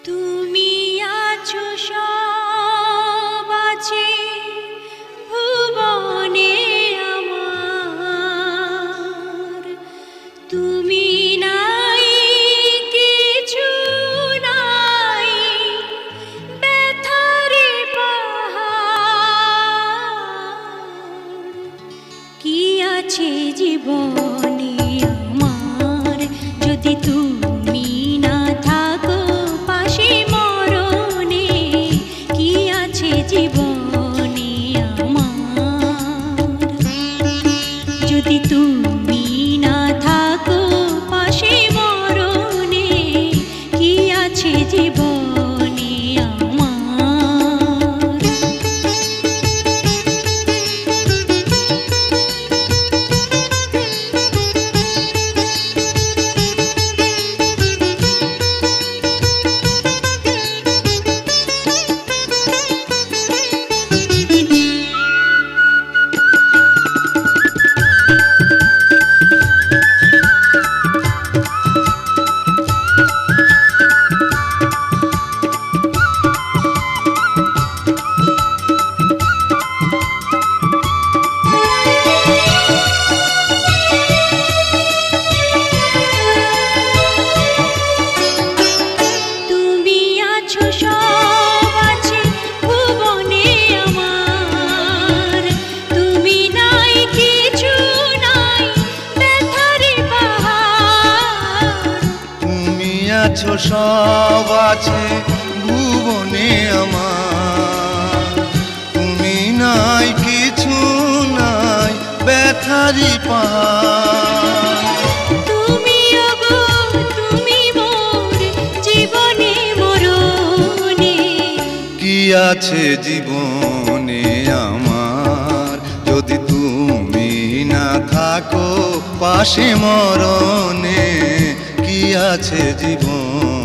তুমি আছো সব আছে ভুবনে আমার, তুমি নাই কিছু নাই ব্যথারে পাহাড়। কি আছে জীবনে আমার যদি তুমি না থাকো পাশে মরণে? কি আছে জীবনে আমার যদি তুমি না থাকো পাশে মরণে? কি আছে জীবনে আমার? আছো সব আছে ভুবনে আমার, তুমি নাই কিছু নাই ব্যথারি পাহাড়। তুমি ওগো তুমি মোর জীবনে মরণে। কি আছে জীবনে আমার যদি তুমি না থাকো পাশে মরণে? কি আছে জীবন?